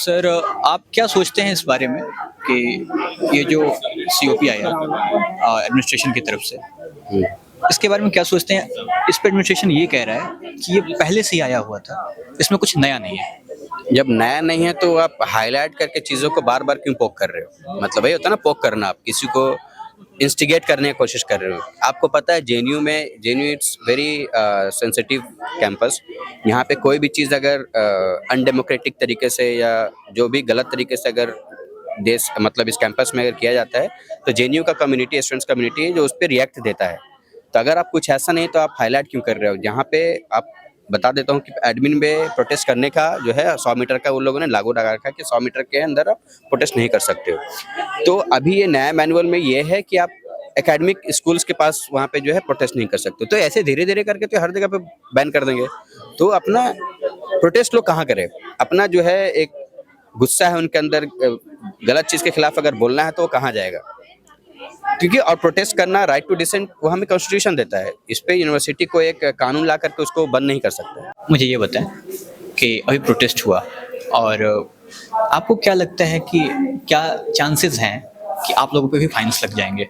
Sir, आप क्या सोचते हैं इस बारे में कि ये जो सीओपी आया एडमिनिस्ट्रेशन की तरफ से, इसके बारे में क्या सोचते हैं? इस पे एडमिनिस्ट्रेशन ये कह रहा है कि ये पहले से ही आया हुआ था, इसमें कुछ नया नहीं है। जब नया नहीं है तो आप हाईलाइट करके चीज़ों को बार बार क्यों पोक कर रहे हो? मतलब वही होता है ना, पोक करना। आप किसी को इंस्टिगेट करने की कोशिश कर रहे हो। आपको पता है JNU it's very sensitive campus. यहाँ पे कोई भी चीज़ अगर अनडेमोक्रेटिक तरीके से या जो भी गलत तरीके से अगर देश मतलब इस कैंपस में अगर किया जाता है तो जेएनयू का कम्युनिटी, स्टूडेंट्स कम्युनिटी है जो उस पर रिएक्ट देता है। तो अगर आप कुछ ऐसा नहीं तो आप हाईलाइट क्यों कर रहे हो? जहाँ पे आप बता देता हूँ कि एडमिन में प्रोटेस्ट करने का जो है 100 मीटर का उन लोगों ने लागू लगा रखा है कि 100 मीटर के अंदर आप प्रोटेस्ट नहीं कर सकते हो। तो अभी ये नया मैनुअल में ये है कि आप एकेडमिक स्कूल्स के पास वहाँ पे जो है प्रोटेस्ट नहीं कर सकते। तो ऐसे धीरे धीरे करके तो हर जगह पे बैन कर देंगे। तो अपना प्रोटेस्ट लोग कहाँ करें? अपना जो है एक गुस्सा है उनके अंदर, गलत चीज़ के खिलाफ अगर बोलना है तो वो कहाँ जाएगा? क्योंकि और प्रोटेस्ट करना, राइट टू डिसेंट, वो हमें कॉन्स्टिट्यूशन देता है। इस पे यूनिवर्सिटी को एक कानून ला करके उसको बंद नहीं कर सकते। मुझे ये बताएं कि अभी प्रोटेस्ट हुआ और आपको क्या लगता है कि क्या चांसेस हैं कि आप लोगों पे भी फाइन्स लग जाएंगे?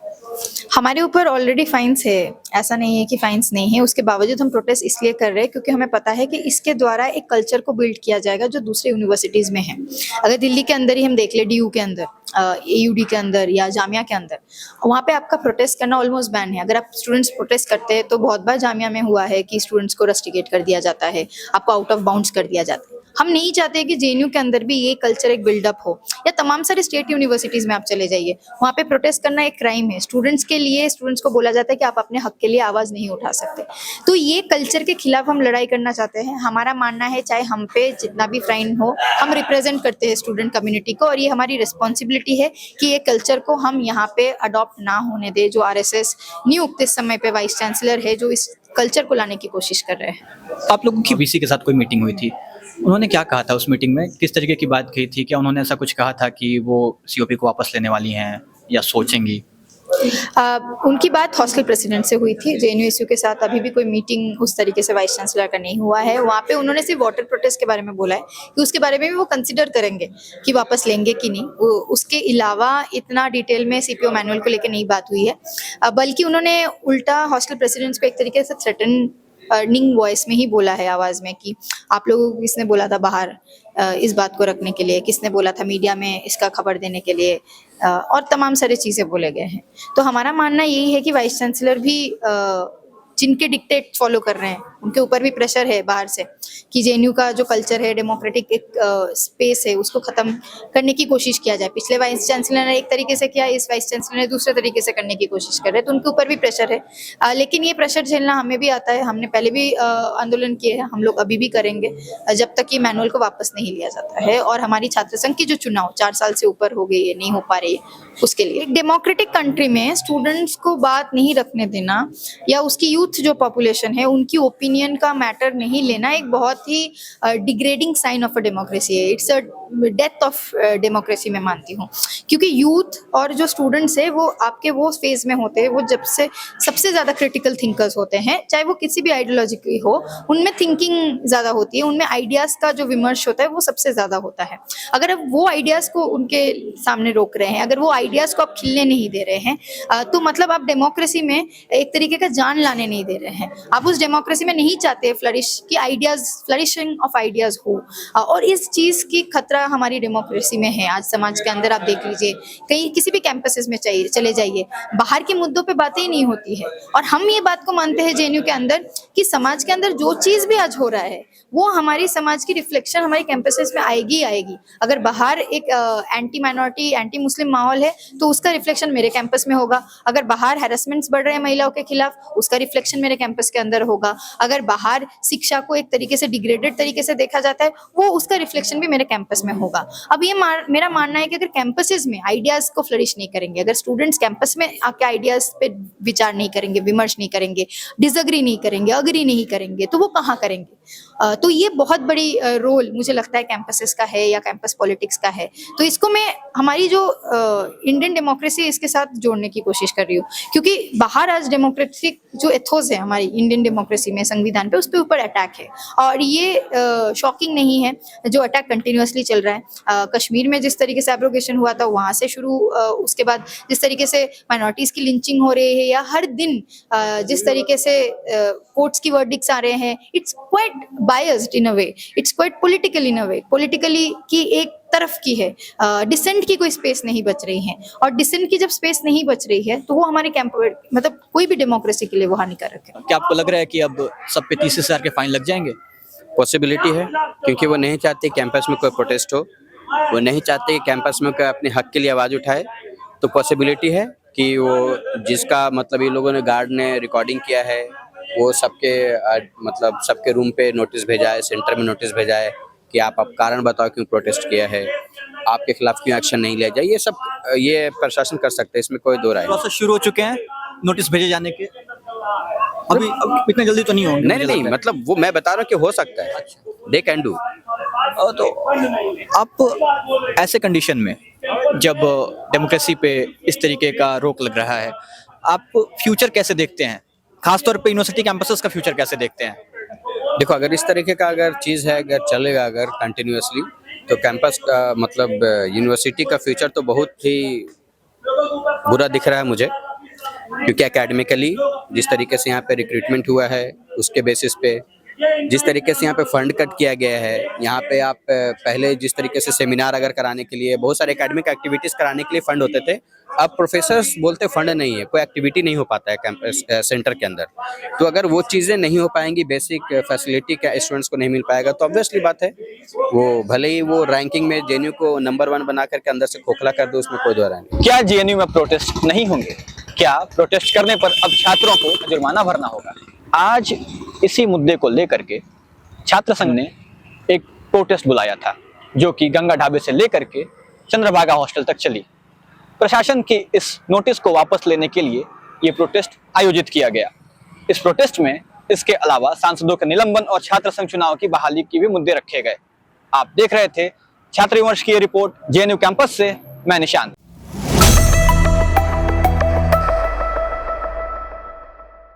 हमारे ऊपर ऑलरेडी फाइन्स है, ऐसा नहीं है कि फाइन्स नहीं है। उसके बावजूद हम प्रोटेस्ट इसलिए कर रहे हैं क्योंकि हमें पता है कि इसके द्वारा एक कल्चर को बिल्ड किया जाएगा जो दूसरे यूनिवर्सिटीज़ में है। अगर दिल्ली के अंदर ही हम देख ले, डीयू के अंदर, एयूडी के अंदर या जामिया के अंदर, वहाँ पे आपका प्रोटेस्ट करना ऑलमोस्ट बैन है। अगर आप स्टूडेंट्स प्रोटेस्ट करते हैं तो बहुत बार जामिया में हुआ है कि स्टूडेंट्स को रस्टिकेट कर दिया जाता है, आपको आउट ऑफ बाउंड्स कर दिया जाता है। हम नहीं चाहते कि जेएनयू के अंदर भी ये कल्चर एक बिल्डअप हो, या तमाम सारे स्टेट यूनिवर्सिटीज में आप चले जाइए, वहाँ पे प्रोटेस्ट करना एक क्राइम है। स्टूडेंट्स के लिए, स्टूडेंट्स को बोला जाता है कि आप अपने हक के लिए आवाज नहीं उठा सकते। तो ये कल्चर के खिलाफ हम लड़ाई करना चाहते हैं। हमारा मानना है चाहे हम पे जितना भी फाइन हो, हम रिप्रेजेंट करते हैं स्टूडेंट कम्युनिटी को, और ये हमारी रिस्पॉन्सिबिलिटी है कि ये कल्चर को हम यहाँ पे अडॉप्ट ना होने दे। जो आरएसएस नियुक्त इस समय पे वाइस चांसलर है, जो इस कल्चर को लाने की कोशिश कर रहे हैं। आप लोगों की वीसी के साथ कोई मीटिंग हुई थी, उन्होंने क्या कहा था उस मीटिंग में? किस तरीके की बात कही थी? क्या उन्होंने ऐसा कुछ कहा था कि वो सीओपी को वापस लेने वाली हैं या सोचेंगी? उनकी बात हॉस्टल प्रेसिडेंट से हुई थी। जेएनयू के साथ अभी भी कोई मीटिंग उस तरीके से वाइस चांसलर का नहीं हुआ है। वहाँ पे उन्होंने सिर्फ वाटर प्रोटेस्ट के बारे में बोला है कि उसके बारे में भी वो कंसिडर करेंगे कि वापस लेंगे कि नहीं। उसके अलावा इतना डिटेल में सीपीओ मैनुअल को लेकर नहीं बात हुई है, बल्कि उन्होंने उल्टा हॉस्टल प्रेसिडेंट्स को एक तरीके से थ्रेटन अर्निंग वॉइस में ही बोला है, आवाज में, कि आप लोगों को किसने बोला था बाहर इस बात को रखने के लिए, किसने बोला था मीडिया में इसका खबर देने के लिए, और तमाम सारी चीज़ें बोले गए हैं। तो हमारा मानना यही है कि वाइस चांसलर भी जिनके डिक्टेट फॉलो कर रहे हैं, उनके ऊपर भी प्रेशर है बाहर से कि जेएनयू का जो कल्चर है, डेमोक्रेटिक एक स्पेस है, उसको खत्म करने की कोशिश किया जाए। पिछले वाइस चांसलर ने एक तरीके से किया, इस वाइस चांसलर ने दूसरे तरीके से करने की कोशिश कर रहे हैं, तो उनके ऊपर भी प्रेशर है। लेकिन ये प्रेशर झेलना हमें भी आता है। हमने पहले भी आंदोलन किए हैं, हम लोग अभी भी करेंगे जब तक ये मैनुअल को वापस नहीं लिया जाता है। और हमारी छात्र संघ की जो चुनाव 4 साल से ऊपर हो गई है, नहीं हो पा रही है, उसके लिए एक डेमोक्रेटिक कंट्री में स्टूडेंट्स को बात नहीं रखने देना, या उसकी यूथ जो पॉपुलेशन है उनकी ओपिनियन का मैटर नहीं लेना, एक बहुत ही degrading sign of a democracy है। It's a death of democracy मैं मानती हूँ, क्योंकि यूथ और जो स्टूडेंट्स है वो आपके वो फेज में होते हैं, वो जब से सबसे ज़्यादा क्रिटिकल थिंकर्स होते हैं, चाहे वो किसी भी आइडियोलॉजी की हो, उनमें थिंकिंग ज़्यादा होती है, उनमें आइडियाज़ का जो विमर्श होता है वो सबसे ज़्यादा होता है। अगर आप वो आइडियाज़ को उनके सामने रोक रहे हैं, अगर वो आइडियाज़ को आप खिलने नहीं दे रहे हैं, तो मतलब आप डेमोक्रेसी में एक तरीके का जान लाने नहीं दे रहे हैं। आप उस डेमोक्रेसी में नहीं चाहते फ्लरिश की आइडियाज़, फ्लरिशिंग ऑफ आइडियाज़ हो। और इस चीज़ की खतरा हमारी डेमोक्रेसी में है। आज समाज के अंदर आप देख लीजिए, कहीं किसी भी कैंपसेस में चले जाइए, बाहर के मुद्दों पे बातें ही नहीं होती है। और हम ये बात को मानते हैं जेएनयू के अंदर कि समाज के अंदर जो चीज़ भी आज हो रहा है वो हमारी समाज की रिफ्लेक्शन हमारे कैंपसेस में आएगी ही आएगी। अगर बाहर एक एंटी माइनॉरिटी, एंटी मुस्लिम माहौल है तो उसका रिफ्लेक्शन मेरे कैंपस में होगा। अगर बाहर हैरेसमेंट्स बढ़ रहे हैं महिलाओं के खिलाफ, उसका रिफ्लेक्शन मेरे कैंपस के अंदर होगा। अगर बाहर शिक्षा को एक तरीके से डिग्रेडेड तरीके से देखा जाता है, वो उसका रिफ्लेक्शन भी मेरे कैंपस में होगा। अब ये मेरा मानना है कि अगर कैंपसेस में आइडियाज को फ्लरिश नहीं करेंगे, अगर स्टूडेंट्स कैंपस में आके आइडियाज पे विचार नहीं करेंगे, विमर्श नहीं करेंगे, डिसएग्री नहीं करेंगे, अग्री नहीं करेंगे, तो वो कहाँ करेंगे? तो ये बहुत बड़ी रोल मुझे लगता है कैंपसेस का है, या कैंपस पॉलिटिक्स का है। तो इसको मैं हमारी जो इंडियन डेमोक्रेसी इसके साथ जोड़ने की कोशिश कर रही हूँ, क्योंकि बाहर आज डेमोक्रेटिक जो एथोस है हमारी इंडियन डेमोक्रेसी में, संविधान पे, उस पे ऊपर अटैक है। और ये शॉकिंग नहीं है, जो अटैक कंटिन्यूअसली चल चल रहा है। कश्मीर में जिस तरीके से एब्रोगेशन हुआ था वहाँ से शुरू, उसके बाद जिस तरीके से माइनॉरिटीज़ की लिंचिंग हो रही है, या हर दिन जिस तरीके से कोर्ट्स की वर्डिक्ट्स आ रहे हैं, it's quite biased in a way, it's quite political in a way, politically की एक तरफ की है, डिसेंट की कोई स्पेस नहीं बच रही है, और डिसेंट की जब स्पेस नहीं बच रही है तो वो हमारे कैंप, मतलब कोई भी डेमोक्रेसी के लिए वो हानिकारक है। क्या आपको लग रहा है कि अब सब पे 30,000 के फाइन लग जाएंगे? पॉसिबिलिटी है, क्योंकि वो नहीं चाहते कैंपस में कोई प्रोटेस्ट हो, वो नहीं चाहते कि कैंपस में कोई अपने हक के लिए आवाज़ उठाए। तो पॉसिबिलिटी है कि वो जिसका मतलब ये लोगों ने, गार्ड ने रिकॉर्डिंग किया है, वो सबके मतलब सबके रूम पे नोटिस भेजा है, सेंटर में नोटिस भेजा है कि आप कारण बताओ क्यों प्रोटेस्ट किया है, आपके खिलाफ क्यों एक्शन नहीं लिया जाए। ये सब ये प्रशासन कर सकते हैं, इसमें कोई दो राय नहीं। प्रोसेस शुरू हो चुके हैं नोटिस भेजे जाने के? अभी अब इतने जल्दी तो नहीं होंगे? नहीं नहीं, मतलब वो मैं बता रहा हूँ कि हो सकता है, दे कैन डू। तो आप ऐसे कंडीशन में जब डेमोक्रेसी पे इस तरीके का रोक लग रहा है, आप फ्यूचर कैसे देखते हैं? खासतौर पे यूनिवर्सिटी कैंपसेस का फ्यूचर कैसे देखते हैं? देखो, अगर इस तरीके का अगर चीज़ है, अगर चलेगा अगर कंटिन्यूअसली, तो कैंपस का मतलब यूनिवर्सिटी का फ्यूचर तो बहुत ही बुरा दिख रहा है मुझे, क्योंकि एकेडमिकली जिस तरीके से यहाँ पे रिक्रूटमेंट हुआ है, उसके बेसिस पे जिस तरीके से यहाँ पे फंड कट किया गया है, यहाँ पे आप पहले जिस तरीके से सेमिनार अगर कराने के लिए, बहुत सारे एकेडमिक एक्टिविटीज़ कराने के लिए फंड होते थे, अब प्रोफेसर्स बोलते फंड नहीं है, कोई एक्टिविटी नहीं हो पाता है कैंपस सेंटर के अंदर। तो अगर वो चीज़ें नहीं हो पाएंगी, बेसिक फैसिलिटी का स्टूडेंट्स को नहीं मिल पाएगा, तो ऑब्वियसली बात है वो भले ही वो रैंकिंग में जेएनयू को नंबर 1 बना करके अंदर से खोखला कर दो, उसमें कोई दो राय नहीं। क्या जेएनयू में प्रोटेस्ट नहीं होंगे? क्या प्रोटेस्ट करने पर अब छात्रों को जुर्माना भरना होगा? आज इसी मुद्दे को लेकर के छात्र संघ ने एक प्रोटेस्ट बुलाया था, जो कि गंगा ढाबे से लेकर के चंद्रभागा हॉस्टल तक चली। प्रशासन की इस नोटिस को वापस लेने के लिए ये प्रोटेस्ट आयोजित किया गया। इस प्रोटेस्ट में इसके अलावा सांसदों के निलंबन और छात्र संघ चुनाव की बहाली की भी मुद्दे रखे गए। आप देख रहे थे छात्र विमर्श की ये रिपोर्ट जेएनयू कैंपस से, मैं निशांत।